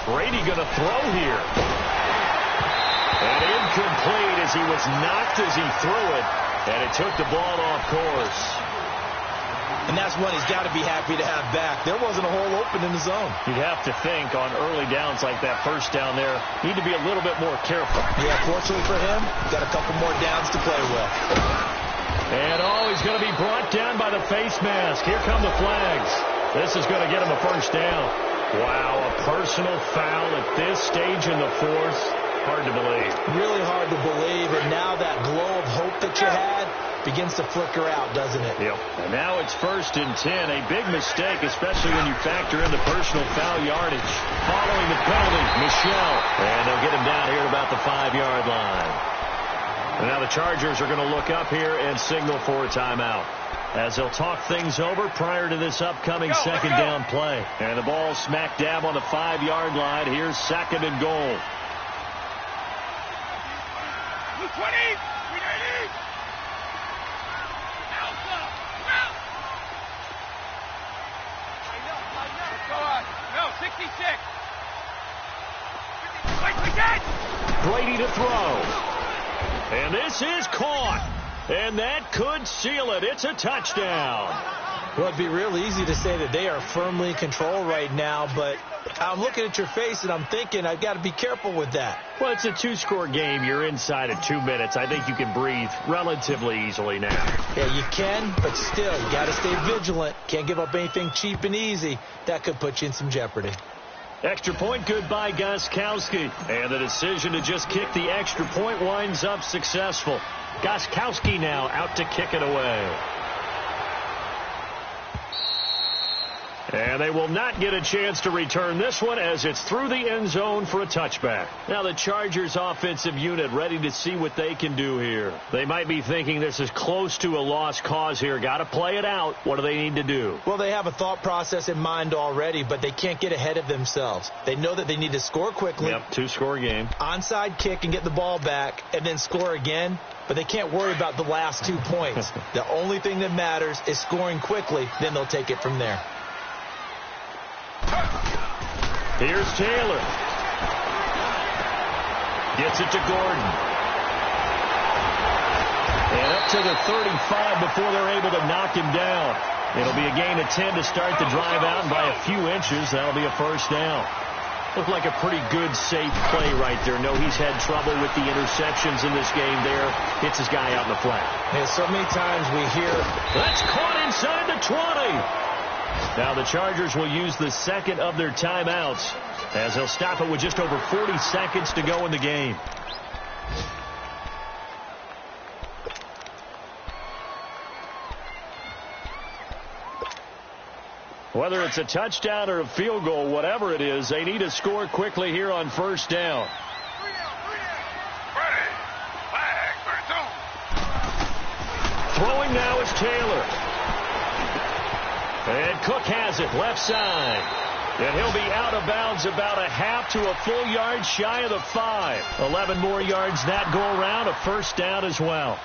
Brady going to throw here. And incomplete as he was knocked as he threw it, and it took the ball off course. And that's one he's got to be happy to have back. There wasn't a hole open in the zone. You'd have to think on early downs like that first down there, need to be a little bit more careful. Yeah, fortunately for him, got a couple more downs to play with. And he's going to be brought down by the face mask. Here come the flags. This is going to get him a first down. Wow, a personal foul at this stage in the fourth. Hard to believe. Really hard to believe, and now that glow of hope that you had begins to flicker out, doesn't it? Yep. And now it's 1st and 10. A big mistake, especially when you factor in the personal foul yardage. Following the penalty, Michel. And they'll get him down here at about the 5-yard line. And now the Chargers are going to look up here and signal for a timeout, as they'll talk things over prior to this upcoming second down play. And the ball smack dab on the 5-yard line. Here's 2nd and goal. 20, 390. Go on. No, 66. Brady to throw. And this is caught. And that could seal it. It's a touchdown. Well, it'd be real easy to say that they are firmly in control right now, but I'm looking at your face and I'm thinking I've got to be careful with that. Well, it's a 2-score game. You're inside of 2 minutes. I think you can breathe relatively easily now. Yeah, you can, but still, you got to stay vigilant. Can't give up anything cheap and easy. That could put you in some jeopardy. Extra point good by Gostkowski. And the decision to just kick the extra point winds up successful. Gostkowski now out to kick it away. And they will not get a chance to return this one as it's through the end zone for a touchback. Now the Chargers offensive unit ready to see what they can do here. They might be thinking this is close to a lost cause here. Got to play it out. What do they need to do? Well, they have a thought process in mind already, but they can't get ahead of themselves. They know that they need to score quickly. Yep, 2-score game. Onside kick and get the ball back and then score again. But they can't worry about the last 2 points. The only thing that matters is scoring quickly. Then they'll take it from there. Here's Taylor. Gets it to Gordon. And up to the 35 before they're able to knock him down. It'll be a gain of 10 to start the drive out, and by a few inches, that'll be a first down. Looked like a pretty good, safe play right there. No, he's had trouble with the interceptions in this game there. Hits his guy out in the flat. Yeah, so many times we hear, that's caught inside the 20. Now the Chargers will use the second of their timeouts as they'll stop it with just over 40 seconds to go in the game. Whether it's a touchdown or a field goal, whatever it is, they need to score quickly here on first down. Throwing now is Taylor. And Cook has it left side. And he'll be out of bounds about a half to a full yard shy of the 5. 11 more yards that go around, a first down as well.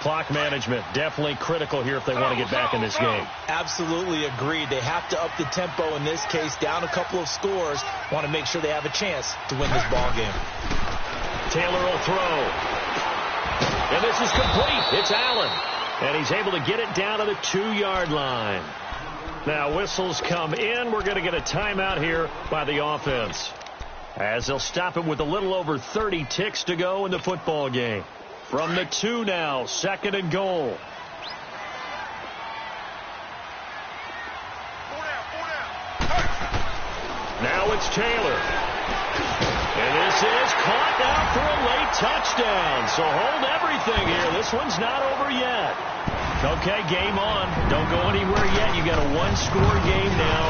Clock management definitely critical here if they want to get back in this game. Absolutely agreed. They have to up the tempo in this case, down a couple of scores. Want to make sure they have a chance to win this ball game. Taylor will throw. And this is complete. It's Allen. And he's able to get it down to the 2-yard line. Now whistles come in. We're going to get a timeout here by the offense, as they'll stop it with a little over 30 ticks to go in the football game. From the 2 now, 2nd and goal. Now it's Taylor. And this is caught now for a late touchdown. So hold everything here. This one's not over yet. Okay, game on. Don't go anywhere yet. You got a 1-score game now.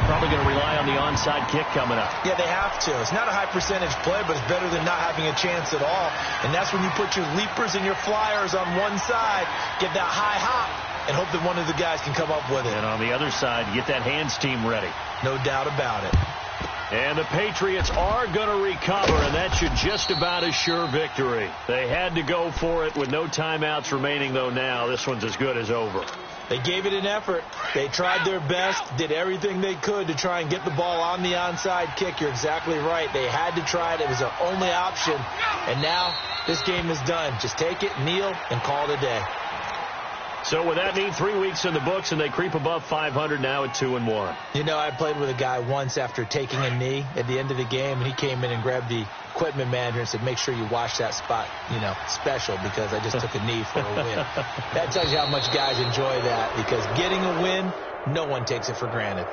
Probably going to rely on the onside kick coming up. Yeah, they have to. It's not a high percentage play, but it's better than not having a chance at all. And that's when you put your leapers and your flyers on one side, get that high hop, and hope that one of the guys can come up with it. And on the other side, get that hands team ready. No doubt about it. And the Patriots are going to recover, and that should just about assure victory. They had to go for it with no timeouts remaining, though now this one's as good as over. They gave it an effort. They tried their best, did everything they could to try and get the ball on the onside kick. You're exactly right. They had to try it. It was their only option. And now this game is done. Just take it, kneel, and call it a day. So with that mean 3 weeks in the books, and they creep above 500 now at 2-1. You know, I played with a guy once after taking a knee at the end of the game, and he came in and grabbed the equipment manager and said, make sure you wash that spot, special, because I just took a knee for a win. That tells you how much guys enjoy that, because getting a win, no one takes it for granted.